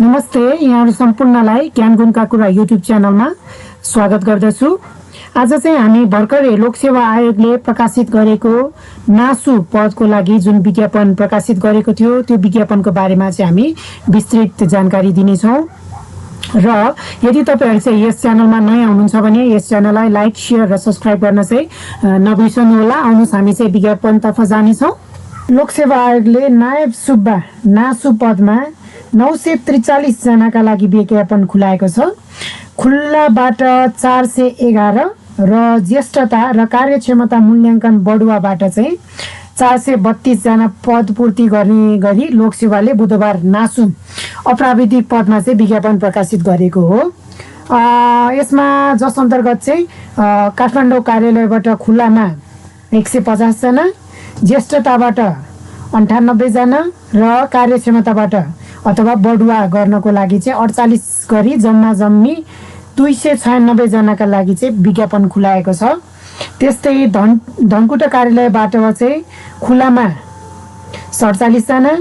नमस्ते, यहाँहरु सम्पूर्णलाई ज्ञानगुणका कुरा युट्युब च्यानलमा स्वागत गर्दछु। आज चाहिँ हामी भर्खरै लोकसेवा आयोगले प्रकाशित गरेको नासु पदको लागि जुन विज्ञापन प्रकाशित गरेको थियो त्यो विज्ञापनको बारेमा चाहिँ हामी विस्तृत जानकारी दिनेछौँ। र यदि तपाईहरु चाहिँ यस च्यानलमा नयाँ हुनुहुन्छ भने यस च्यानललाई लाइक, शेयर र सब्स्क्राइब गर्न चाहिँ नबिर्सनु होला। आउनुस् हामी चाहिँ विज्ञापनतर्फ जानेछौँ। लोकसेवा आयोगले नायब सुब्बा नासु पदमा 943 जनाका लागि विज्ञापन खुलाएको छ। खुल्लाबाट 411 र ज्येष्ठता र कार्यक्षमता मूल्याङ्कन बढुवाबाट चाहिँ 432 जना पद पूर्ति गर्ने गरी लोकसेवाले बुधबार नासु अप्राविधिक पदमा चाहिँ विज्ञापन प्रकाशित गरेको हो। यसमा जस अन्तर्गत चाहिँ काठमाडौँ कार्यालयबाट खुल्लामा 150 जना, ज्येष्ठताबाट 98 जना र कार्यक्षमताबाट अथवा बढुवा गर्नको लागि चाहिँ 48 गरी जम्मी 296 जनाका लागि चाहिँ विज्ञापन खुलाएको छ। त्यस्तै धनकुटा कार्यालयबाट चाहिँ खुलामा 47 जना,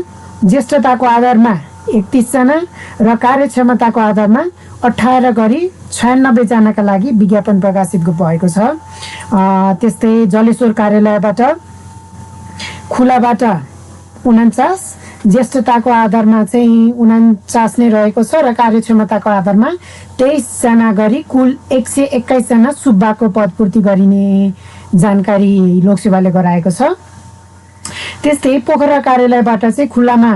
ज्येष्ठताको आधारमा 31 जना र कार्यक्षमताको आधारमा 18 गरी 96 जनाका लागि विज्ञापन प्रकाशित भएको छ। त्यस्तै जलेश्वर कार्यालयबाट खुलाबाट 49, ज्येष्ठताको आधारमा चाहिँ 49 नै रहेको छ र कार्यक्षमताको आधारमा 23 जना गरी कुल 121 जना सुब्बाको पदपूर्ति गरिने जानकारी लोकसेवाले गराएको छ। त्यस्तै पोखरा कार्यालयबाट चाहिँ खुल्लामा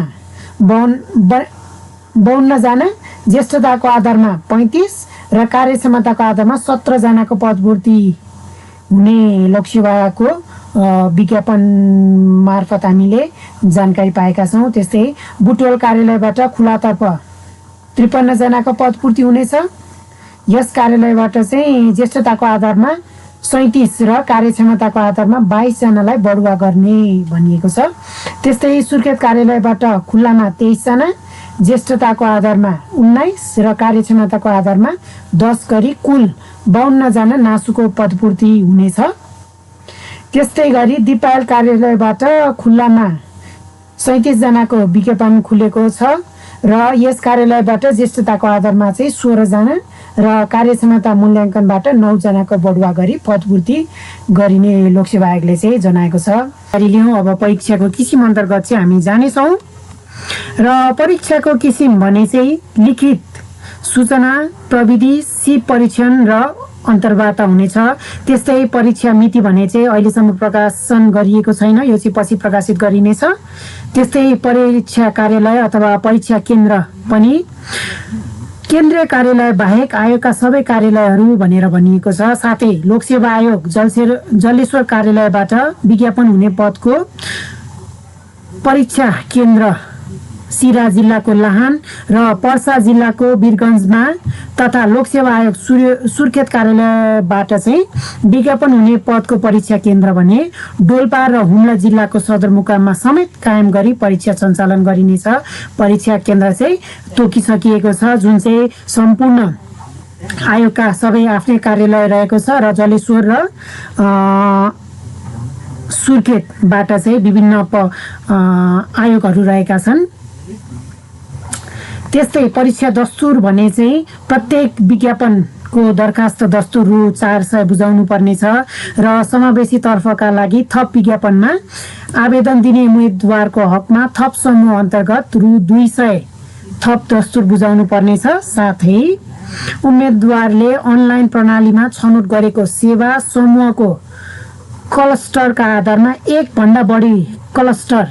52 जना, ज्येष्ठताको आधारमा 35 र कार्यक्षमताको आधारमा 17 जनाको पदपूर्ति हुने लोकसेवाको विज्ञापन मार्फत हामीले जानकारी पाएका छौँ। त्यस्तै बुटवल कार्यालयबाट खुलातर्फ 53 जनाको पदपूर्ति हुनेछ। यस कार्यालयबाट चाहिँ ज्येष्ठताको आधारमा 37 र कार्यक्षमताको आधारमा 22 जनालाई बढुवा गर्ने भनिएको छ। त्यस्तै सुर्खेत कार्यालयबाट खुल्लामा 23 जना, ज्येष्ठताको आधारमा 19 र कार्यक्षमताको आधारमा 10 गरी कुल 52 जना नासुको पदपूर्ति हुनेछ। त्यस्तै गरी दिपायल कार्यालयबाट खुल्लामा 37 जनाको विज्ञापन खुलेको छ र यस कार्यालयबाट ज्येष्ठताको आधारमा चाहिँ 16 जना र कार्यक्षमता मूल्याङ्कनबाट 9 जनाको बढुवा गरी पदपूर्ति गरिने लोकसेवा आयोगले चाहिँ जनाएको छ। अब परीक्षाको किसिम अन्तर्गत चाहिँ हामी जानेछौँ र परीक्षाको किसिम भने चाहिँ लिखित सूचना प्रविधि सिप परीक्षण र अन्तर्वार्ता हुनेछ। त्यस्तै परीक्षा मिति भने चाहिँ अहिलेसम्म प्रकाशन गरिएको छैन, यो चाहिँ पछि प्रकाशित गरिनेछ। त्यस्तै परीक्षा कार्यालय अथवा परीक्षा केन्द्र पनि केन्द्रीय कार्यालय बाहेक आयोगका सबै कार्यालयहरू भनेर भनिएको छ। साथै लोकसेवा आयोग जलेश्वर कार्यालयबाट विज्ञापन हुने पदको परीक्षा केन्द्र सिरा जिल्लाको लाहान र पर्सा जिल्लाको वीरगञ्जमा तथा लोकसेवा आयोग सुर्खेत कार्यालयबाट चाहिँ विज्ञापन हुने पदको परीक्षा केन्द्र भने डोल्पा र हुम्ला जिल्लाको सदरमुकाममा समेत कायम गरी परीक्षा सञ्चालन गरिनेछ। परीक्षा केन्द्र चाहिँ तोकिसकिएको छ, जुन चाहिँ सम्पूर्ण आयोगका सबै आफ्नै कार्यालय रहेको छ र जलेश्वर र सुर्खेतबाट चाहिँ विभिन्न आयोगहरू रहेका छन्। त्यस्तै परीक्षा दस्तुर भने चाहिँ प्रत्येक विज्ञापनको दरखास्त दस्तुर रु 400 बुझाउनु पर्नेछ र समावेशी तर्फका लागि थप विज्ञापनमा आवेदन दिने उम्मेदवारको हकमा थप समूह अन्तर्गत रु 200 थप दस्तुर बुझाउनु पर्नेछ। साथै उम्मेदवारले अनलाइन प्रणालीमा छनौट गरेको सेवा समूहको क्लस्टरका आधारमा एक भन्दा बढी क्लस्टर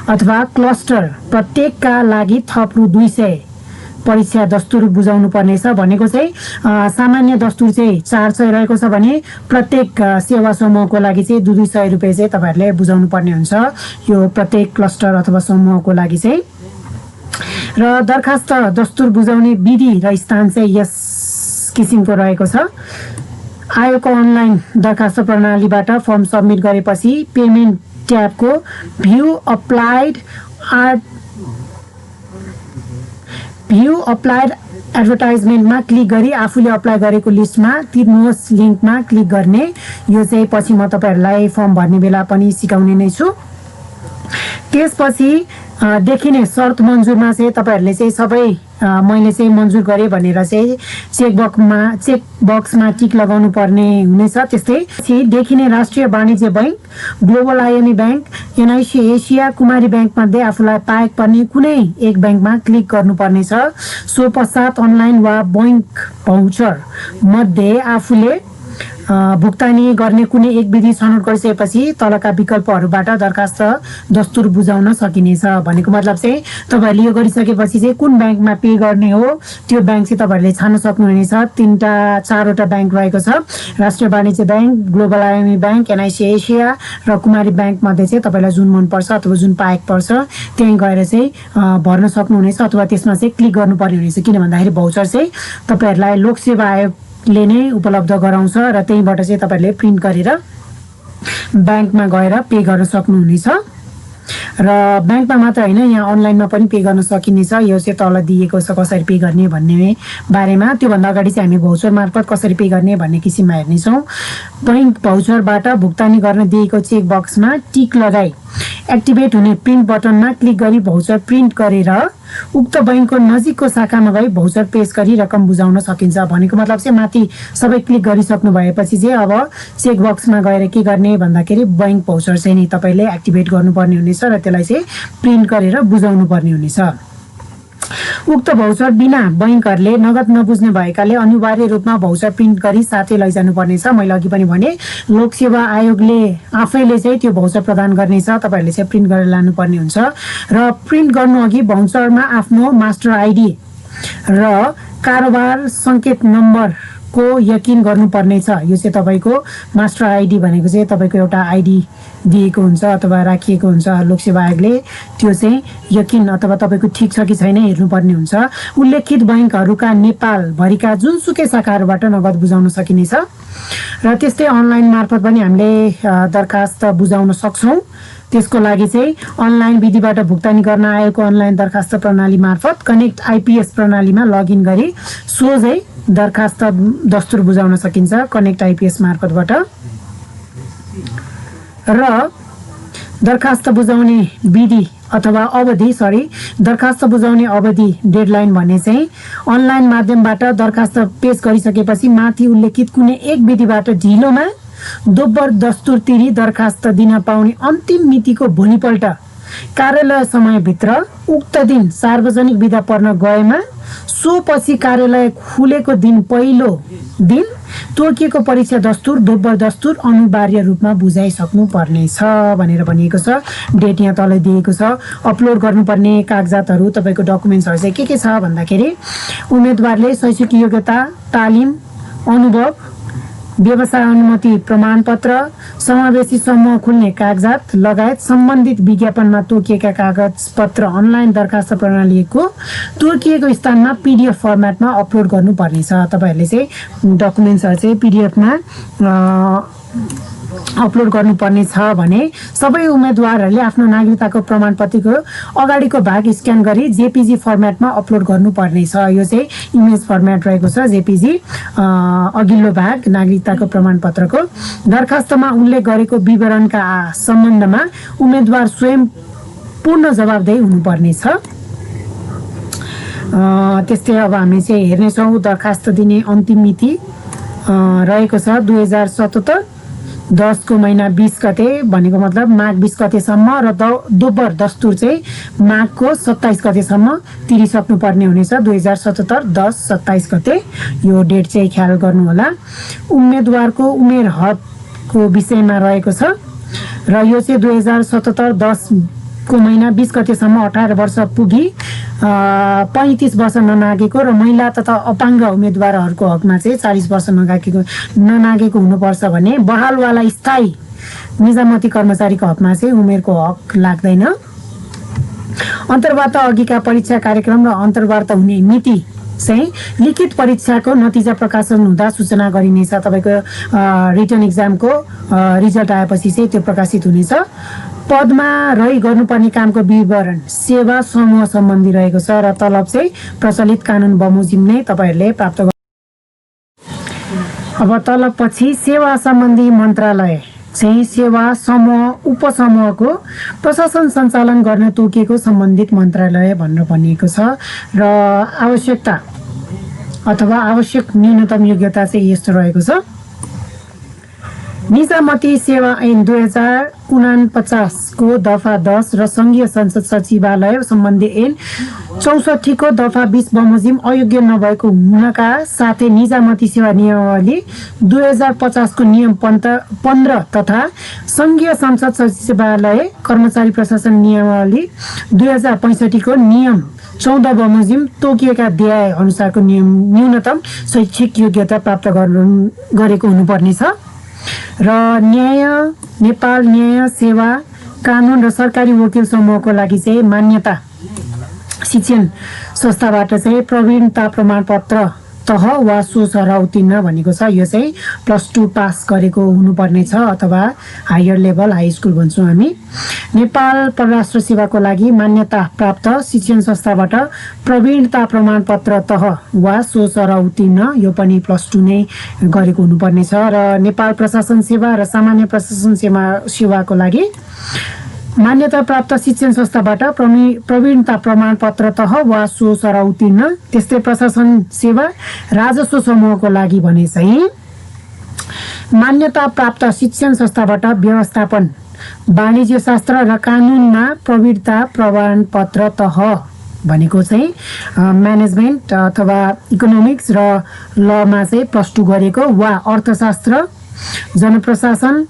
अथवा क्लस्टर प्रत्येकका लागि थप रु 200 परीक्षा दस्तुर बुझाउनु पर्नेछ। भनेको चाहिँ सामान्य दस्तुर चाहिँ 400 रहेको छ भने प्रत्येक सेवा समूहको लागि चाहिँ 200 रुपियाँ चाहिँ तपाईँहरूले बुझाउनु पर्ने हुन्छ, यो प्रत्येक क्लस्टर अथवा समूहको लागि चाहिँ। र दरखास्त दस्तुर बुझाउने विधि र स्थान चाहिँ यस किसिमको रहेको छ। आयोगको अनलाइन दरखास्त प्रणालीबाट फर्म सबमिट गरेपछि पेमेन्ट ट्याबको भ्यू अप्लाइड एडभर्टाइजमेन्टमा क्लिक गरी आफूले अप्लाई गरेको लिस्टमा तिर्नुहोस् लिङ्कमा क्लिक गर्ने। यो चाहिँ पछि म तपाईँहरूलाई फर्म भर्ने बेला पनि सिकाउने नै छु। त्यसपछि देखिने शर्त मन्जुरमा चाहिँ तपाईँहरूले चाहिँ सबै मैले चाहिँ मन्जुर गरेँ भनेर चाहिँ चेक बक्समा टिक लगाउनु पर्ने हुनेछ। त्यस्तै देखिने Rastriya Banijya bank, global IME bank, NIC Asia, Kumari bank मध्ये आफूलाई पाएक पर्ने कुनै एक बैंकमा क्लिक गर्नुपर्नेछ। सो पश्चात अनलाइन वा बैंक भाउचर मध्ये आफूले भुक्तानी गर्ने कुनै एक विधि छनौट गरिसकेपछि तलका विकल्पहरूबाट दरखास्त दस्तुर बुझाउन सकिनेछ। भनेको मतलब चाहिँ तपाईँहरूले यो गरिसकेपछि चाहिँ कुन ब्याङ्कमा पे गर्ने हो त्यो ब्याङ्क चाहिँ तपाईँहरूले छान्न सक्नुहुनेछ। 3-4वटा ब्याङ्क रहेको छ, राष्ट्रिय वाणिज्य bank, global IME bank, NIC Asia र कुमारी ब्याङ्क मध्ये चाहिँ तपाईँलाई जुन मनपर्छ अथवा जुन पाएक पर्छ त्यहीँ गएर चाहिँ भर्न सक्नुहुनेछ अथवा त्यसमा चाहिँ क्लिक गर्नुपर्ने हुनेछ। किन भन्दाखेरि भाउचर चाहिँ तपाईँहरूलाई लोकसेवा आयोगले नै उपलब्ध गराउँछ र त्यहीँबाट चाहिँ तपाईँहरूले प्रिन्ट गरेर ब्याङ्कमा गएर पे गर्न सक्नुहुनेछ। र ब्याङ्कमा मात्र होइन, यहाँ अनलाइनमा पनि पे गर्न सकिनेछ। यो चाहिँ तल दिएको छ कसरी पे गर्ने भन्ने बारेमा। त्योभन्दा अगाडि चाहिँ हामी भाउचर मार्फत कसरी पे गर्ने भन्ने किसिममा हेर्नेछौँ। बैंक भाउचरबाट भुक्तानी गर्न दिएको चेक बक्समा टिक लगाई एक्टिभेट हुने प्रिन्ट बटनमा क्लिक गरी भाउचर प्रिन्ट गरेर उक्त बैंकको नजिकको शाखामा गई भाउचर पेश गरी रकम बुझाउन सकिन्छ। भनेको मतलब चाहिँ माथि सबै क्लिक गरिसक्नु भएपछि चाहिँ अब चेक बक्समा गएर के गर्ने भन्दाखेरि बैंक भाउचर चाहिँ नि तपाईँले एक्टिभेट गर्नुपर्ने हुनेछ र त्यसलाई चाहिँ प्रिन्ट गरेर बुझाउनु पर्ने हुनेछ। उक्त भाउचर बिना बैंकहरूले नगद नबुझ्ने भएकाले अनिवार्य रूपमा भाउचर प्रिन्ट गरी साथै लैजानु पर्नेछ। मैले अघि पनि भने लोकसेवा आयोगले आफैले चाहिँ त्यो भाउचर प्रदान गर्नेछ, तपाईँहरूले चाहिँ प्रिन्ट गरेर लानुपर्ने हुन्छ। र प्रिन्ट गर्नु अघि भाउचरमा आफ्नो मास्टर आइडी र कारोबार सङ्केत नम्बरको यकिन गर्नुपर्नेछ। यो चाहिँ तपाईँको मास्टर आइडी भनेको चाहिँ तपाईँको एउटा आइडी दिएको हुन्छ अथवा राखिएको हुन्छ लोकसेवा आयोगले, त्यो चाहिँ यकिन अथवा तपाईँको ठिक छ कि छैन हेर्नुपर्ने हुन्छ। उल्लेखित बैंकहरूका नेपालभरिका जुनसुकै शाखाहरूबाट नगद बुझाउन सकिनेछ र त्यस्तै अनलाइन मार्फत पनि हामीले दरखास्त बुझाउन सक्छौँ। त्यसको लागि चाहिँ अनलाइन विधिबाट भुक्तानी गर्न आएको अनलाइन दरखास्त प्रणाली मार्फत कनेक्ट आइपिएस प्रणालीमा लगइन गरी सोझै दरखास्त दस्तुर बुझाउन सकिन्छ कनेक्ट आइपिएस मार्फतबाट। र दरखास्त बुझाउने विधि अथवा अवधि दरखास्त बुझाउने अवधि डेडलाइन भन्ने चाहिँ अनलाइन माध्यमबाट दरखास्त पेश गरिसकेपछि माथि उल्लेखित कुनै एक विधिबाट ढिलोमा दोब्बर दस्तुर तिरी दरखास्त दिन पाउने अन्तिम मितिको भोलिपल्ट कार्यालय समयभित्र उक्त दिन सार्वजनिक बिदा पर्न गएमा सो पछि कार्यालय खुलेको दिन पहिलो दिन तोकिएको परीक्षा दस्तुर दोब्बर दस्तुर अनिवार्य रूपमा बुझाइसक्नु पर्नेछ भनेर भनिएको छ। डेट यहाँ तल दिएको छ। अपलोड गर्नुपर्ने कागजातहरू तपाईँको डकुमेन्ट्सहरू चाहिँ के छ भन्दाखेरि उम्मेदवारले शैक्षिक योग्यता, तालिम, अनुभव, व्यवसाय अनुमति प्रमाणपत्र, समावेशी समूह खुल्ने कागजात लगायत सम्बन्धित विज्ञापनमा तोकिएका कागजपत्र अनलाइन दरखास्त प्रणालीको तोकिएको स्थानमा पीडीएफ फर्मेटमा अपलोड गर्नुपर्नेछ। तपाईँहरूले चाहिँ डकुमेन्ट्सहरू चाहिँ पीडीएफमा अपलोड गर्नुपर्ने छ भने सबै उम्मेदवारहरूले आफ्नो नागरिकताको प्रमाणपत्रको अगाडिको भाग स्क्यान गरी जेपीजी फर्मेटमा अपलोड गर्नुपर्ने छ। यो चाहिँ इमेज फर्मेट रहेको छ जेपीजी। अघिल्लो भाग नागरिकताको प्रमाणपत्रको दरखास्तमा उल्लेख गरेको विवरणका सम्बन्धमा उम्मेदवार स्वयं पूर्ण जवाबदेही हुनुपर्ने छ। त्यस्तै अब हामी चाहिँ हेर्नेछौँ दरखास्त दिने अन्तिम मिति रहेको छ 2077 10 को महिना 20 गते भनेको मतलब माघ 20 गतेसम्म र दोब्बर दस्तुर चाहिँ माघको 27 गतेसम्म तिरिसक्नु पर्ने हुनेछ। 2077 10 27 गते यो डेट चाहिँ ख्याल गर्नु होला। उम्मेदवारको उमेर हदको विषयमा रहेको छ र यो चाहिँ 2077 10 को महिना 20 गतेसम्म 18 वर्ष पुगी 35 वर्ष ननागेको र महिला तथा अपाङ्ग उम्मेदवारहरूको हकमा चाहिँ 40 वर्ष ननागेको हुनुपर्छ भने बहालवाला स्थायी निजामती कर्मचारीको हकमा चाहिँ उमेरको हक लाग्दैन। अन्तर्वार्ता अघिका परीक्षा कार्यक्रम र अन्तर्वार्ता हुने मिति चाहिँ लिखित परीक्षाको नतिजा प्रकाशन हुँदा सूचना गरिनेछ। तपाईँको रिटन इक्जामको रिजल्ट आएपछि चाहिँ त्यो प्रकाशित हुनेछ। पदमा रही गर्नुपर्ने कामको विवरण सेवा समूह सम्बन्धी रहेको छ र तलब चाहिँ प्रचलित कानुन बमोजिम नै तपाईँहरूले प्राप्त गर्नु। अब तलब पछि सेवा सम्बन्धी मन्त्रालय चाहिँ सेवा समूह उपसमूहको प्रशासन सञ्चालन गर्न तोकिएको सम्बन्धित मन्त्रालय भनेर भनिएको छ र आवश्यकता अथवा आवश्यक न्यूनतम योग्यता चाहिँ यस्तो रहेको छ। निजामती सेवा ऐन 2049 को दफा 10 र संघीय संसद सचिवालय सम्बन्धी ऐन 64 को दफा 20 बमोजिम अयोग्य नभएको हुनका साथै निजामती सेवा नियमावली 2050 को नियम 15 तथा संघीय संसद सचिवालय कर्मचारी प्रशासन नियमावली 2065 को नियम 14 बमोजिम तोकिएका अध्याय अनुसारको न्यूनतम शैक्षिक योग्यता प्राप्त गरेको हुनुपर्नेछ र नेपाल न्याय सेवा कानुन र सरकारी वकिल समूहको लागि चाहिँ मान्यता शिक्षण संस्थाबाट चाहिँ प्रवीणता प्रमाणपत्र तह वा सो सर उत्तीर्ण भनेको छ। यो चाहिँ +2 पास गरेको हुनुपर्नेछ अथवा हायर लेभल हाई स्कुल भन्छौँ हामी। नेपाल परराष्ट्र सेवाको लागि मान्यता प्राप्त शिक्षण संस्थाबाट प्रवीणता प्रमाणपत्र तह वा सो सर उत्तीर्ण यो पनि +2 नै गरेको हुनुपर्नेछ र नेपाल प्रशासन सेवा र सामान्य प्रशासन सेवाको लागि मान्यता प्राप्त शिक्षण संस्थाबाट प्रवीणता प्रमाणपत्र तह वा सो सर उत्तीर्ण। त्यस्तै प्रशासन सेवा राजस्व समूहको लागि भने चाहिँ मान्यता प्राप्त शिक्षण संस्थाबाट व्यवस्थापन वाणिज्य शास्त्र र कानुनमा प्रवीणता प्रमाणपत्र तह भनेको चाहिँ म्यानेजमेन्ट अथवा इकोनोमिक्स र लमा चाहिँ +2 गरेको वा अर्थशास्त्र जनप्रशासन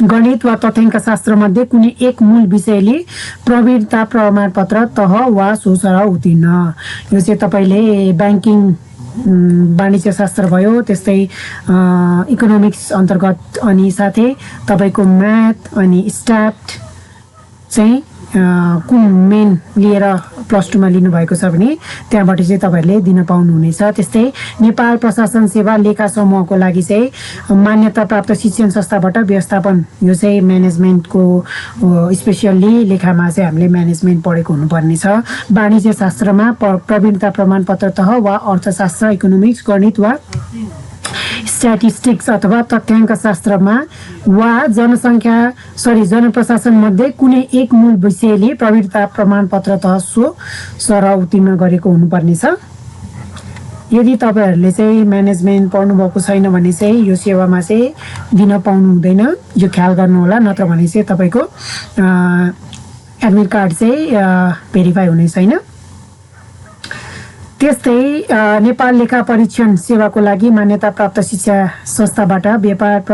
गणित वा तथ्याङ्क शास्त्र मध्ये कुनै एक मूल विषयले प्रवीणता प्रमाणपत्र तह वा सो सर उत्तीर्ण। यो चाहिँ तपाईले ब्याङ्किङ वाणिज्य शास्त्र भयो त्यस्तै इकोनोमिक्स अन्तर्गत अनि साथै तपाईको म्याथ अनि स्ट्याट चाहिँ कुन मेन लिएर +2 मा लिनुभएको छ भने त्यहाँबाट चाहिँ तपाईहरुले दिन पाउनुहुनेछ। त्यस्तै नेपाल प्रशासन सेवा लेखा समूहको लागि चाहिँ मान्यता प्राप्त शिक्षण संस्थाबाट व्यवस्थापन यो चाहिँ म्यानेजमेन्टको स्पेशली लेखामा चाहिँ हामीले म्यानेजमेन्ट पढेको हुनुपर्ने छ। वाणिज्य शास्त्रमा प्रवीणता प्रमाणपत्र तह वा अर्थशास्त्र इकोनोमिक्स गणित वा स्ट्याटिस्टिक्स अथवा तथ्याङ्क शास्त्रमा वा जनप्रशासन मध्ये कुनै एक मूल विषयले प्रवीणता प्रमाणपत्र तह सो सर उत्तीर्ण गरेको हुनुपर्नेछ। यदि तपाईहरुले चाहिँ म्यानेजमेन्ट पढ्नुभएको छैन भने चाहिँ यो सेवामा चाहिँ दिन पाउनु हुँदैन, यो ख्याल गर्नु होला, नत्र भने चाहिँ तपाईको एडमिट कार्ड चाहिँ भेरिफाई हुने छैन। त्यस्तै नेपाल लेखा परीक्षण सेवाको लागि मान्यता प्राप्त शिक्षा संस्थाबाट व्यापार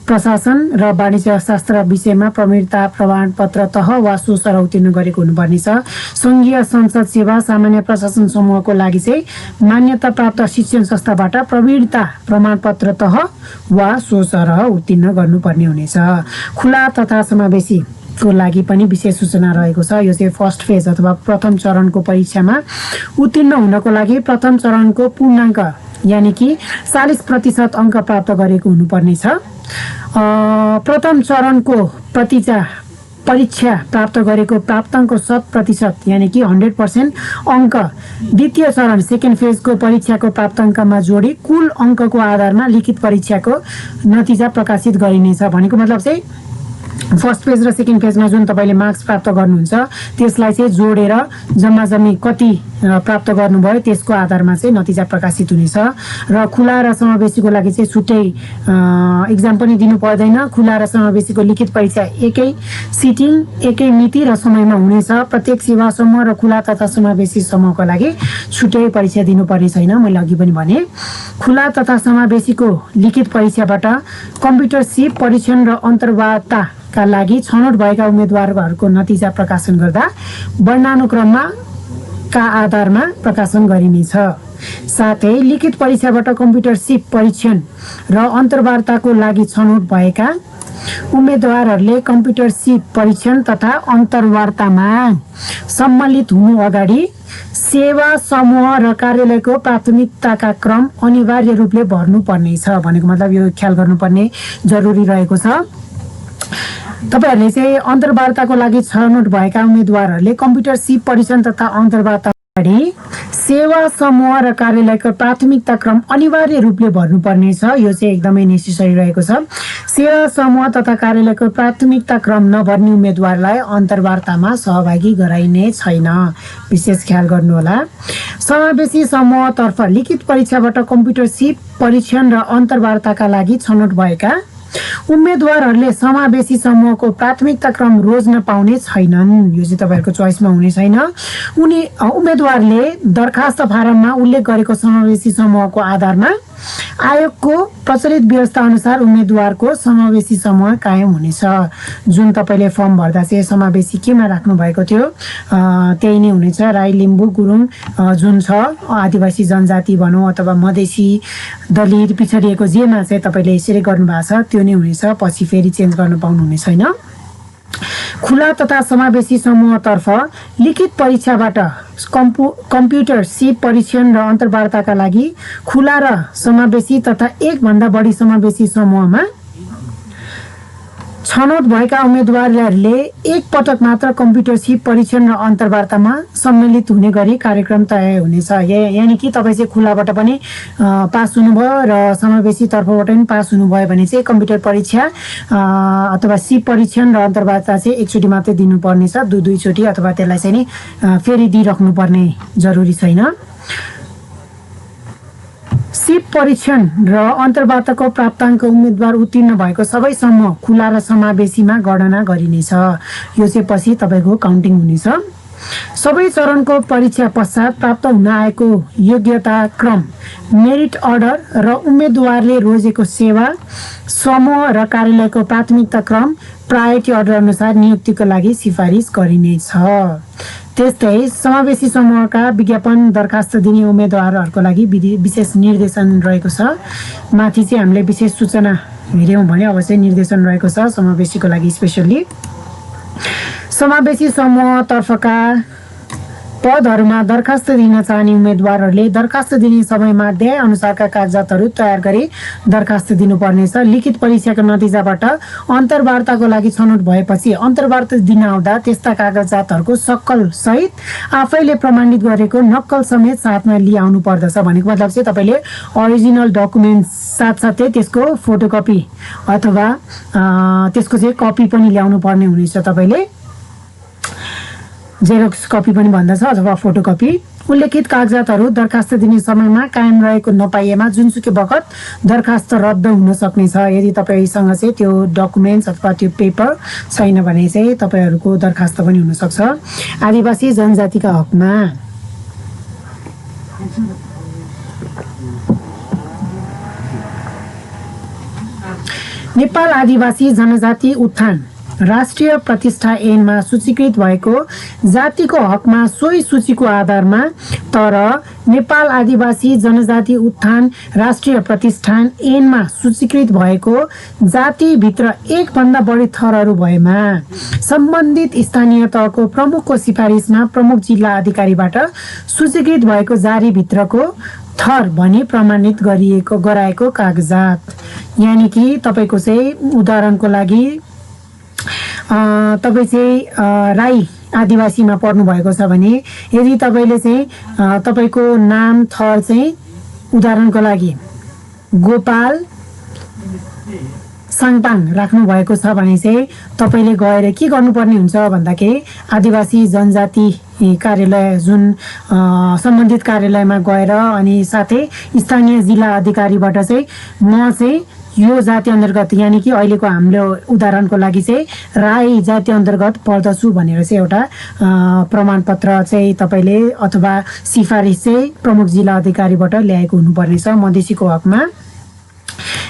प्रशासन र वाणिज्य शास्त्र विषयमा प्रवीणता प्रमाणपत्र तह वा सो सर उत्तीर्ण गरेको हुनुपर्नेछ। संघीय संसद सेवा सामान्य प्रशासन समूहको लागि चाहिँ मान्यता प्राप्त शिक्षण संस्थाबाट प्रवीणता प्रमाणपत्र तह वा सो सर उत्तीर्ण गर्नुपर्ने हुनेछ। खुला तथा समावेशी को लागि पनि विशेष सूचना रहेको छ। यो चाहिँ फर्स्ट फेज अथवा प्रथम चरणको परीक्षामा उत्तीर्ण हुनको लागि प्रथम चरणको पूर्णाङ्क यानि कि 40% अङ्क प्राप्त गरेको हुनुपर्ने छ। प्रथम चरणको परीक्षा प्राप्त गरेको प्राप्ताङ्क 100% यानि कि 100% अङ्क द्वितीय चरण सेकेन्ड फेजको परीक्षाको प्राप्ताङ्कमा जोडी कुल अङ्कको आधारमा लिखित परीक्षाको नतिजा प्रकाशित गरिनेछ। भनेको मतलब चाहिँ फर्स्ट फेज र सेकेन्ड फेजमा जुन तपाईले मार्क्स प्राप्त गर्नुहुन्छ त्यसलाई चाहिँ जोडेर जम्मा जम्मी कति प्राप्त गर्नुभयो त्यसको आधारमा चाहिँ नतिजा प्रकाशित हुनेछ। र खुला र समावेशीको लागि चाहिँ छुट्टै एक्जाम पनि दिनु पर्दैन। खुला र समावेशीको लिखित परीक्षा एकै सिटिङ एकै मिति र समयमा हुनेछ। प्रत्येक सेवा समूह र खुला तथा समावेशी समूहको लागि छुट्टै परीक्षा दिनुपर्ने छैन। मैले अघि पनि भने खुला तथा समावेशीको लिखित परीक्षाबाट कम्प्युटर सिप परीक्षण र अन्तर्वार्ता का लागि छनौट भएका उम्मेदवारहरूको नतिजा प्रकाशन गर्दा वर्णानुक्रममा का आधारमा प्रकाशन गरिनेछ। साथै लिखित परीक्षाबाट कम्प्युटर सिप परीक्षण र अन्तर्वार्ताको लागि छनौट भएका उम्मेदवारहरूले कम्प्युटर सिप परीक्षण तथा अन्तर्वार्तामा सम्मिलित हुनु अगाडि सेवा समूह र कार्यालयको प्राथमिकताका क्रम अनिवार्य रूपले भर्नु पर्नेछ। भनेको मतलब यो ख्याल गर्नुपर्ने जरुरी रहेको छ। तपाईहरुले चाहिँ अन्तर्वार्ताको लागि छनौट भएका उम्मेदवारहरूले कम्प्युटर सिप परीक्षण तथा अन्तर्वार्ता सेवा समूह र कार्यालयको प्राथमिकता क्रम अनिवार्य रूपले भर्नुपर्ने छ। यो चाहिँ एकदमै नेसेसरी रहेको छ। सेवा समूह तथा कार्यालयको प्राथमिकता क्रम नभर्ने उम्मेदवारलाई अन्तर्वार्तामा सहभागी गराइने छैन। विशेष ख्याल गर्नुहोला। समावेशी समूहतर्फ लिखित परीक्षाबाट कम्प्युटर सिप परीक्षण र अन्तर्वार्ताका लागि छनौट भएका उम्मेदवारहरूले समावेशी समूहको प्राथमिकता क्रम रोज्न पाउने छैनन्। यो चाहिँ तपाईहरुको चोइसमा हुने छैन। उम्मेदवारले दरखास्त फारममा उल्लेख गरेको समावेशी समूहको आधारमा आयोगको प्रचलित व्यवस्था अनुसार उम्मेदवारको समावेशी समूह कायम हुनेछ। जुन तपाईले फर्म भर्दा चाहिँ समावेशी केमा राख्नु भएको थियो त्यही नै हुनेछ। राई, लिम्बू, गुरुङ जुन छ आदिवासी जनजाति भनौँ अथवा मधेसी, दलित, पिछडिएको जेमा चाहिँ तपाईले यसरी गर्नुभएको छ त्यो नै हुनेछ। पछि फेरि चेन्ज गर्न पाउनुहुने छैन। खुला तथा समावेशी समूहतर्फ लिखित परीक्षाबाट कम्प्युटर सिप परीक्षण र अन्तर्वार्ताका लागि खुला र समावेशी तथा एक भन्दा बढी समावेशी समूहमा छनौट भएका उम्मेदवारहरूले एक पटक मात्र कम्प्युटर सिप परीक्षण र अन्तर्वार्तामा सम्मिलित हुने गरी कार्यक्रम तय हुनेछ। यानी कि तपाईँ चाहिँ खुलाबाट पनि पास हुनुभयो र समावेशी तर्फबाट पनि पास हुनुभयो भने चाहिँ कम्प्युटर परीक्षा अथवा सिप परीक्षण र अन्तर्वार्ता चाहिँ एकचोटि मात्रै दिनुपर्नेछ। दुईचोटि अथवा त्यसलाई चाहिँ नि फेरि दिइराख्नुपर्ने जरुरी छैन। सिप परीक्षण र अन्तर्वार्ताको प्राप्ताङ्क उम्मेदवार उत्तीर्ण भएको सबै समूह खुला र समावेशीमा गणना गरिनेछ। यो चाहिँ पछि तपाईको काउन्टिङ हुनेछ। सबै चरणको परीक्षा पश्चात प्राप्त हुन आएको योग्यता क्रम, मेरिट अर्डर र उम्मेदवारले रोजेको सेवा समूह र कार्यालयको प्राथमिकता क्रम प्रायोरिटी अर्डर अनुसार नियुक्तिको लागि सिफारिस गरिनेछ। त्यस्तै समावेशी समूहका विज्ञापन दरखास्त दिने उम्मेदवारहरूको लागि विशेष निर्देशन रहेको छ। माथि चाहिँ हामीले विशेष सूचना हेर्यौँ भने अब चाहिँ निर्देशन रहेको छ समावेशीको लागि स्पेसल्ली। समावेशी समूहतर्फका पदहरूमा दरखास्त दिन चाहने उम्मेदवारहरूले दरखास्त दिने समयमा अध्याय अनुसारका कागजातहरू तयार गरी दरखास्त दिनुपर्नेछ। लिखित परीक्षाको नतिजाबाट अन्तर्वार्ताको लागि छनौट भएपछि अन्तर्वार्ता दिन आउँदा त्यस्ता कागजातहरूको सक्कल सहित आफैले प्रमाणित गरेको नक्कल समेत साथमा लिआउनु पर्दछ। भनेको मतलब चाहिँ तपाईले ओरिजिनल डकुमेन्ट साथसाथै त्यसको फोटोकपी अथवा त्यसको चाहिँ कपी पनि ल्याउनु पर्ने हुनेछ। तपाईले जेरोक्स कपी पनि भन्दछ अथवा फोटोकपी। उल्लेखित कागजातहरू दरखास्त दिने समयमा कायम रहेको नपाइएमा जुनसुकै बखत दरखास्त रद्द हुन सक्नेछ। यदि तपाईसँग चाहिँ त्यो डकुमेन्ट्स अथवा त्यो पेपर छैन भने चाहिँ तपाईहरूको दरखास्त पनि हुन सक्छ। आदिवासी जनजातिका हकमा नेपाल आदिवासी जनजाति उत्थान राष्ट्रिय प्रतिष्ठा ऐनमा सूचीकृत भएको जातिको हकमा सोही सूचीको आधारमा तर नेपाल आदिवासी जनजाति उत्थान राष्ट्रिय प्रतिष्ठान ऐनमा सूचीकृत भएको जातिभित्र एक भन्दा बढी थरहरू भएमा सम्बन्धित स्थानीय तहको प्रमुखको सिफारिसमा प्रमुख जिल्ला अधिकारीबाट सूचीकृत भएको जारीभित्रको थर भनी प्रमाणित गराएको कागजात। यानी कि तपाईको चाहिँ उदाहरणको लागि तपाईँ चाहिँ राई आदिवासीमा पढ्नु भएको छ भने यदि तपाईले चाहिँ तपाईको नाम थर चाहिँ उदाहरणको लागि गोपाल साङपाङ राख्नु भएको छ भने चाहिँ तपाईले गएर के गर्नुपर्ने हुन्छ भन्दाखेरि आदिवासी जनजाति कार्यालय जुन सम्बन्धित कार्यालयमा गएर अनि साथै स्थानीय जिल्ला अधिकारीबाट चाहिँ म चाहिँ यो जाति अन्तर्गत यानी कि अहिलेको हाम्रो उदाहरणको लागि चाहिँ राई जाति अन्तर्गत पर्दछु भनेर चाहिँ एउटा प्रमाणपत्र चाहिँ तपाईले अथवा सिफारिस चाहिँ प्रमुख जिल्ला अधिकारीबाट ल्याएको हुनुपर्नेछ। मधेसीको हकमा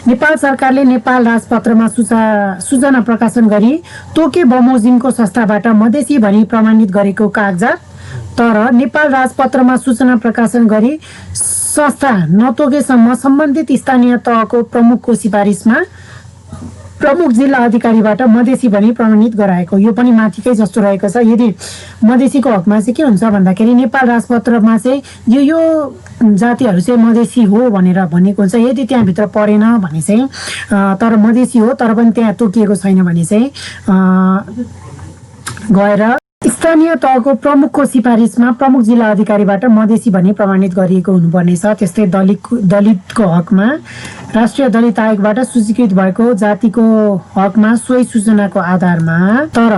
नेपाल सरकारले नेपाल राजपत्रमा सूचना प्रकाशन गरी तोके बमोजिमको संस्थाबाट मधेसी भनी प्रमाणित गरेको कागजात तर नेपाल राजपत्रमा सूचना प्रकाशन गरी संस्था नतोकेसम्म सम्बन्धित स्थानीय तहको प्रमुखको सिफारिसमा प्रमुख जिल्ला अधिकारीबाट मधेसी भनी प्रमाणित गराएको। यो पनि माथिकै जस्तो रहेको छ। यदि मधेसीको हकमा चाहिँ के हुन्छ भन्दाखेरि नेपाल राजपत्रमा चाहिँ यो जातिहरू चाहिँ मधेसी हो भनेर भनेको हुन्छ। यदि त्यहाँभित्र परेन भने चाहिँ तर मधेसी हो तर पनि त्यहाँ तोकिएको छैन भने चाहिँ गएर स्थानीय तहको प्रमुखको सिफारिसमा प्रमुख जिल्ला अधिकारीबाट मधेसी भनी प्रमाणित गरिएको हुनुपर्नेछ। त्यस्तै दलितको हकमा राष्ट्रिय दलित आयोगबाट सूचीकृत भएको जातिको हकमा सोही सूचनाको आधारमा, तर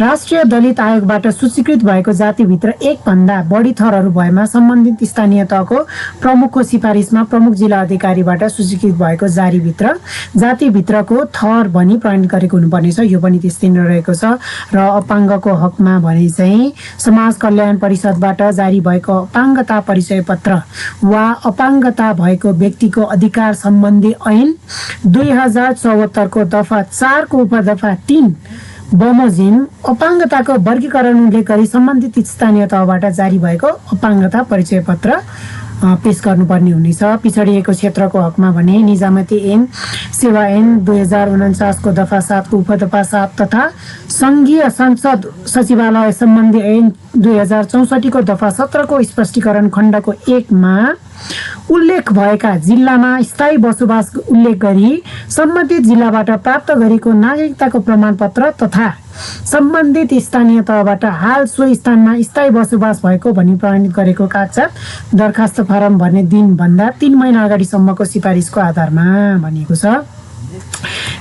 राष्ट्रिय दलित आयोगबाट सूचीकृत भएको जातिभित्र एकभन्दा बढी थरहरू भएमा सम्बन्धित स्थानीय तहको प्रमुखको सिफारिसमा प्रमुख जिल्ला अधिकारीबाट सूचीकृत भएको जातिभित्रको थर भनी प्रमाणित गरेको हुनुपर्नेछ। यो पनि त्यस्तै नै रहेको छ। र अपाङ्गको हकमा भने चाहिँ समाज कल्याण परिषदबाट जारी भएको अपाङ्गता परिचय पत्र वा अपाङ्गता भएको व्यक्तिको अधिकार सम्बन्धी ऐन 2074 को दफा 4 को उपदफा 3 बमोजिम अपाङ्गताको वर्गीकरण उल्लेख गरी सम्बन्धित स्थानीय तहबाट जारी भएको अपाङ्गता परिचय पत्र पेश गर्नुपर्ने हुनेछ। पिछडिएको क्षेत्रको हकमा भने निजामती ऐन सेवा ऐन 2049 को दफा 7 को उपदफा 7 तथा संघीय संसद सचिवालय सम्बन्धी ऐन 2064 को दफा 17 को स्पष्टीकरण खण्डको 1 मा उल्लेख भएका जिल्लामा स्थायी बसोबास उल्लेख गरी सम्बन्धित जिल्लाबाट प्राप्त गरेको नागरिकताको प्रमाणपत्र तथा सम्बन्धित स्थानीय तहबाट हाल सो स्थानमा स्थायी बसोबास भएको भनी प्रमाणित गरेको कागजात दरखास्त फारम भर्ने दिनभन्दा 3 महिना अगाडिसम्मको सिफारिसको आधारमा भनिएको छ।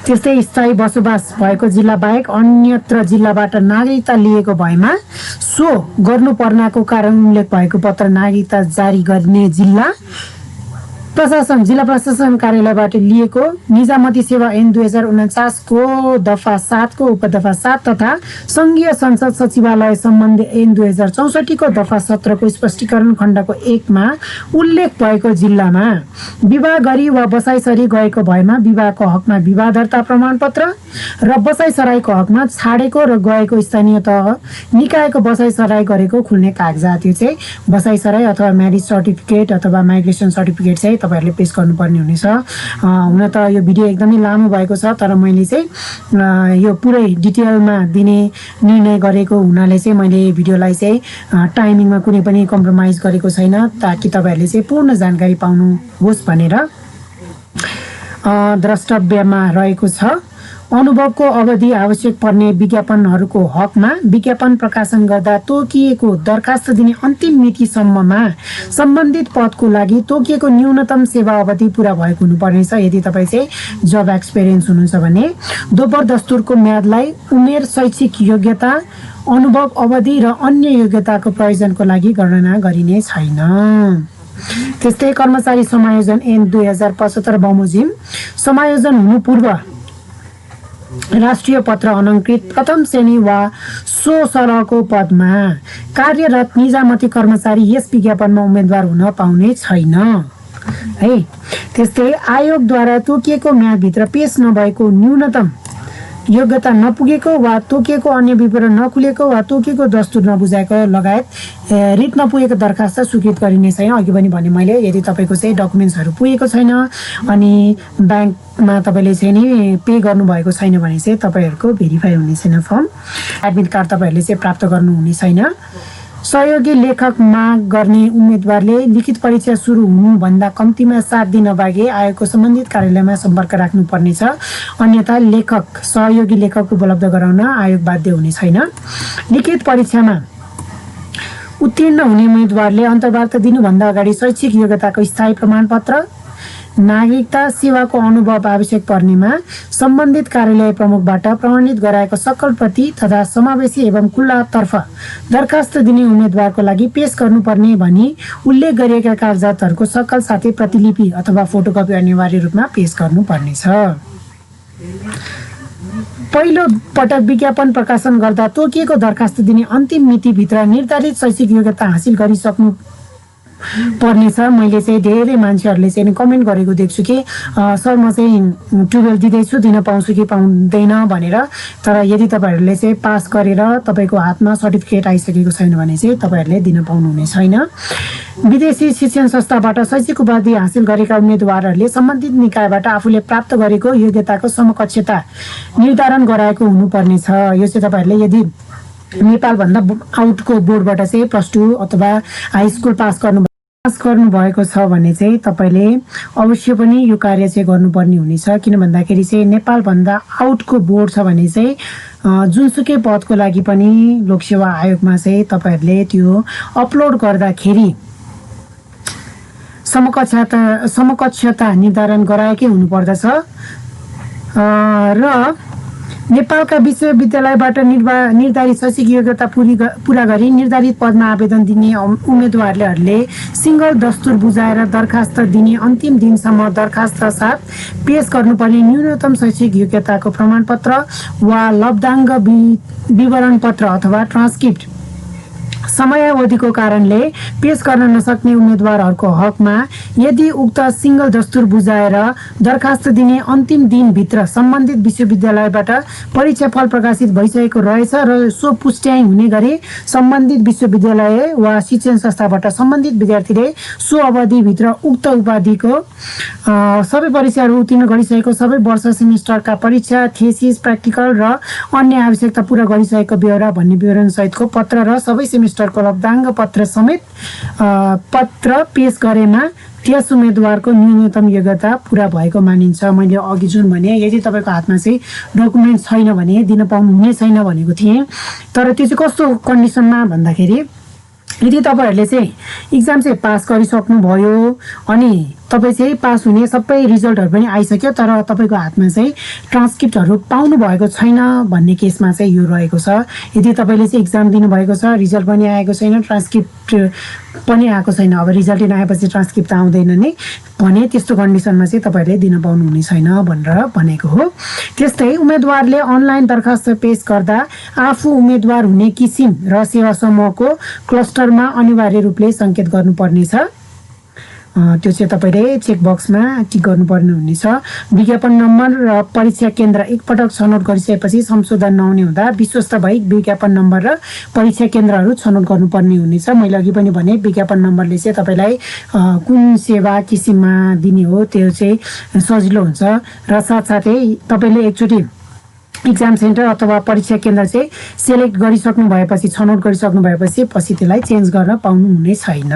त्यस्तै स्थायी बसोबास भएको जिल्ला बाहेक अन्यत्र जिल्लाबाट नागरिकता लिएको भएमा सो गर्नुपर्नाको कारण उल्लेख भएको पत्र नागरिकता जारी गर्ने जिल्ला प्रशासन कार्यालयबाट लिएको निजामती सेवा ऐन 2049 को दफा 7 को उपदफा 7 तथा संघीय संसद सचिवालय सम्बन्धी ऐन 2064 को दफा 17 को स्पष्टीकरण खण्डको 1 मा उल्लेख भएको जिल्लामा विवाह गरी वा बसाइसरी गएको भएमा विवाहको हकमा विवाह दर्ता प्रमाणपत्र र बसाइसराईको हकमा छाडेको र गएको स्थानीय तह निकायको बसाइसराई गरेको खुल्ने कागजात। यो चाहिँ बसाइसराई अथवा म्यारिज सर्टिफिकेट अथवा माइग्रेसन सर्टिफिकेट चाहिँ तपाईहरुले पेश गर्नुपर्ने हुनेछ। हुन त यो भिडियो एकदमै लामो भएको छ, तर मैले चाहिँ यो पुरै डिटेलमा दिने निर्णय गरेको हुनाले चाहिँ मैले भिडियोलाई चाहिँ टाइमिङमा कुनै पनि कम्प्रोमाइज गरेको छैन, ताकि तपाईहरुले चाहिँ पूर्ण जानकारी पाउनु होस् भनेर द्रष्टव्यमा रहेको छ। अनुभवको अवधि आवश्यक पर्ने विज्ञापनहरूको हकमा विज्ञापन प्रकाशन गर्दा तोकिएको दरखास्त दिने अन्तिम मितिसम्ममा सम्बन्धित पदको लागि तोकिएको न्यूनतम सेवा अवधि पूरा भएको हुनुपर्नेछ। यदि तपाईँ चाहिँ जब एक्सपिरियन्स हुनुहुन्छ भने दोब्बर दस्तुरको म्यादलाई उमेर, शैक्षिक योग्यता, अनुभव अवधि र अन्य योग्यताको प्रयोजनको लागि गणना गरिने छैन। त्यस्तै कर्मचारी समायोजन ऐन 2075 बमोजिम समायोजन हुनु पूर्व राष्ट्रिय पत्र अलङ्कृत प्रथम श्रेणी वा सो सरहको पदमा कार्यरत निजामती कर्मचारी यस विज्ञापनमा उम्मेदवार हुन पाउने छैन है। त्यस्तै आयोगद्वारा तोकिएको म्यादभित्र पेश नभएको न्यूनतम योग्यता नपुगेको वा तोकिएको अन्य विवरण नखुलेको वा तोकिएको दस्तुर नबुझाएको लगायत रिट नपुगेको दरखास्त स्वीकृत गरिने छैन। अघि पनि भने मैले, यदि तपाईँको चाहिँ डकुमेन्ट्सहरू पुगेको छैन अनि ब्याङ्कमा तपाईँले चाहिँ नि पे गर्नुभएको छैन भने चाहिँ तपाईँहरूको भेरिफाई हुने छैन फर्म। एडमिट कार्ड तपाईँहरूले चाहिँ प्राप्त गर्नुहुने छैन। सहयोगी लेखक माग गर्ने उम्मेदवारले लिखित परीक्षा सुरु हुनुभन्दा कम्तीमा 7 दिन अगाडि आयोगको सम्बन्धित कार्यालयमा सम्पर्क राख्नुपर्नेछ, अन्यथा सहयोगी लेखक उपलब्ध गराउन आयोग बाध्य हुने छैन। लिखित परीक्षामा उत्तीर्ण हुने उम्मेदवारले अन्तर्वार्ता दिनुभन्दा अगाडि शैक्षिक योग्यताको स्थायी प्रमाणपत्र, नागरिकता सेवाको अनुभव आवश्यक पर्नेमा सम्बन्धित कार्यालय प्रमुखबाट प्रमाणित गराएको सकल प्रति तथा समावेशी एवं खुल्लातर्फ दरखास्त दिने उम्मेदवारको लागि पेश गर्नुपर्ने भनी उल्लेख गरिएका कागजातहरूको सकल साथै प्रतिलिपि अथवा फोटोकपी अनिवार्य रूपमा पेश गर्नुपर्नेछ। पहिलो पटक विज्ञापन प्रकाशन गर्दा तोकिएको दरखास्त दिने अन्तिम मितिभित्र निर्धारित शैक्षिक योग्यता हासिल गरिसक्नु पर्नेछ। मैले चाहिँ धेरै मान्छेहरूले चाहिँ कमेन्ट गरेको देख्छु कि सर म चाहिँ 12 दिँदैछु, दिन पाउँछु कि पाउँदैन भनेर। तर यदि तपाईँहरूले चाहिँ पास गरेर तपाईँको हातमा सर्टिफिकेट आइसकेको छैन भने चाहिँ तपाईँहरूले दिन पाउनुहुने छैन। विदेशी शिक्षण संस्थाबाट शैक्षिक उपाधि हासिल गरेका उम्मेदवारहरूले सम्बन्धित निकायबाट आफूले प्राप्त गरेको योग्यताको समकक्षता निर्धारण गराएको हुनुपर्नेछ। यो चाहिँ तपाईँहरूले यदि नेपालभन्दा आउटको बोर्डबाट चाहिँ +2 अथवा हाई स्कुल पास गर्नु पास गर्नुभएको छ भने चाहिँ तपाईँले अवश्य पनि यो कार्य चाहिँ गर्नुपर्ने हुनेछ। किन भन्दाखेरि चाहिँ नेपालभन्दा आउटको बोर्ड छ भने चाहिँ जुनसुकै पदको लागि पनि लोकसेवा आयोगमा चाहिँ तपाईँहरूले त्यो अपलोड गर्दाखेरि समकक्षता निर्धारण गराएकै हुनुपर्दछ र नेपालका विश्वविद्यालयबाट निर्धारित शैक्षिक योग्यता पूरा गरी निर्धारित पदमा आवेदन दिने उम्मेदवारहरूले सिंगल दस्तुर बुझाएर दरखास्त दिने अन्तिम दिनसम्म दरखास्त साथ पेश गर्नुपर्ने न्यूनतम शैक्षिक योग्यताको प्रमाणपत्र वा लब्धाङ्ग विवरण पत्र अथवा ट्रान्सक्रिप्ट समयावधिको कारणले पेश गर्न नसक्ने उम्मेदवारहरूको हकमा यदि उक्त सिंगल दस्तुर बुझाएर दरखास्त दिने अन्तिम दिनभित्र सम्बन्धित विश्वविद्यालयबाट परीक्षाफल प्रकाशित भइसकेको रहेछ र सो पुष्ट्याइ हुने गरी सम्बन्धित विश्वविद्यालय वा शिक्षण संस्थाबाट सम्बन्धित विद्यार्थीले सो अवधिभित्र उक्त उपाधिको सबै परीक्षाहरू उत्तीर्ण गरिसकेको सबै वर्ष सेमिस्टरका परीक्षा थेसिस प्र्याक्टिकल र अन्य आवश्यकता पूरा गरिसकेको ब्यौरा भन्ने विवरण सहितको पत्र र सबै सेमिस्टरको लब्धाङ्ग पत्र समेत पत्र पेश गरेमा त्यस उम्मेदवारको न्यूनतम योग्यता पूरा भएको मानिन्छ। मैले अघि जुन भने यदि तपाईँको हातमा चाहिँ डकुमेन्ट छैन भने दिन पाउनुहुने छैन भनेको थिएँ। तर त्यो चाहिँ कस्तो कन्डिसनमा भन्दाखेरि यदि तपाईँहरूले चाहिँ इक्जाम चाहिँ पास गरिसक्नुभयो अनि तपाईँ चाहिँ पास हुने सबै रिजल्टहरू पनि आइसक्यो तर तपाईँको हातमा चाहिँ ट्रान्सक्रिप्टहरू पाउनु भएको छैन भन्ने केसमा चाहिँ यो रहेको छ। यदि तपाईँले चाहिँ इक्जाम दिनुभएको छ रिजल्ट पनि आएको छैन ट्रान्सक्रिप्ट पनि आएको छैन, अब रिजल्ट नआएपछि ट्रान्सक्रिप्ट आउँदैन नि भने त्यस्तो कन्डिसनमा चाहिँ तपाईँहरूले दिन पाउनुहुने छैन भनेर भनेको हो। त्यस्तै उम्मेदवारले अनलाइन दरखास्त पेश गर्दा आफू उम्मेदवार हुने किसिम र सेवा समूहको क्लस्टरमा अनिवार्य रूपले सङ्केत गर्नुपर्नेछ। त्यो चाहिँ तपाईँले चेकबक्समा टिक गर्नुपर्ने हुनेछ। विज्ञापन नम्बर र परीक्षा केन्द्र एकपटक छनौट गरिसकेपछि संशोधन नहुने हुँदा विश्वस्त भई विज्ञापन नम्बर र परीक्षा केन्द्रहरू छनौट गर्नुपर्ने हुनेछ। मैले अघि पनि भने विज्ञापन नम्बरले चाहिँ तपाईँलाई कुन सेवा किसिममा दिने हो त्यो चाहिँ सजिलो हुन्छ र साथसाथै तपाईँले एकचोटि इक्जाम सेन्टर अथवा परीक्षा केन्द्र चाहिँ सेलेक्ट गरिसक्नु भएपछि छनौट गरिसक्नु भएपछि पछि त्यसलाई चेन्ज गर्न पाउनुहुने छैन।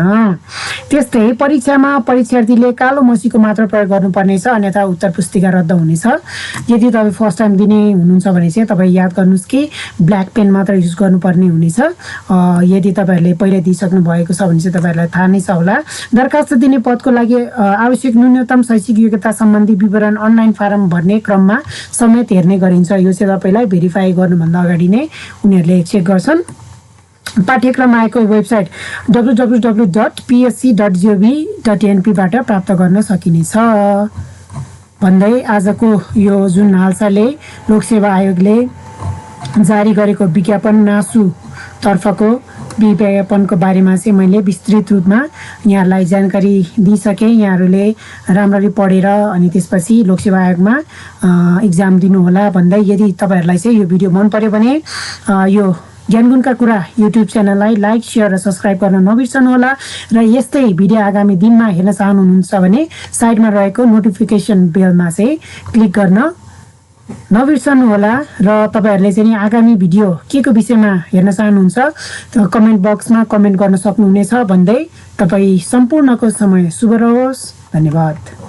त्यस्तै परीक्षामा परीक्षार्थीले कालो मसीको मात्र प्रयोग गर्नुपर्नेछ अन्यथा उत्तर पुस्तिका रद्द हुनेछ। यदि तपाईँ फर्स्ट टाइम दिने हुनुहुन्छ भने चाहिँ तपाईँ याद गर्नुहोस् कि ब्ल्याक पेन मात्र युज गर्नुपर्ने हुनेछ। यदि तपाईँहरूले पहिल्यै दिइसक्नु भएको छ भने चाहिँ तपाईँहरूलाई थाहा नै छ होला। दरखास्त दिने पदको लागि आवश्यक न्यूनतम शैक्षिक योग्यता सम्बन्धी विवरण अनलाइन फारम भर्ने क्रममा समेत हेर्ने गरिन्छ। यो चाहिँ तपाईँलाई भेरिफाई गर्नुभन्दा अगाडि नै उनीहरूले चेक गर्छन्। पाठ्यक्रम आएको वेबसाइट www.psc.gov.np बाट प्राप्त गर्न सकिनेछ भन्दै आजको यो जुन हालसालै लोकसेवा आयोगले जारी गरेको विज्ञापन नासु तर्फको विज्ञापनको बारेमा चाहिँ मैले विस्तृत रूपमा यहाँहरूलाई जानकारी दिइसकेँ। यहाँहरूले राम्ररी पढेर अनि त्यसपछि लोकसेवा आयोगमा इक्जाम दिनुहोला भन्दै यदि तपाईँहरूलाई चाहिँ यो भिडियो मन पर्यो भने यो ज्ञानगुणका कुरा युट्युब च्यानललाई लाइक सेयर र सब्सक्राइब गर्न नबिर्सनुहोला र यस्तै भिडियो आगामी दिनमा हेर्न चाहनुहुन्छ भने साइडमा रहेको नोटिफिकेसन बेलमा चाहिँ क्लिक गर्न नबिर्सनुहोला र तपाईँहरूले चाहिँ आगामी भिडियो के को विषयमा हेर्न चाहनुहुन्छ त कमेन्ट बक्समा कमेन्ट गर्न सक्नुहुनेछ भन्दै तपाईँ सम्पूर्णको समय शुभ रहोस्। धन्यवाद।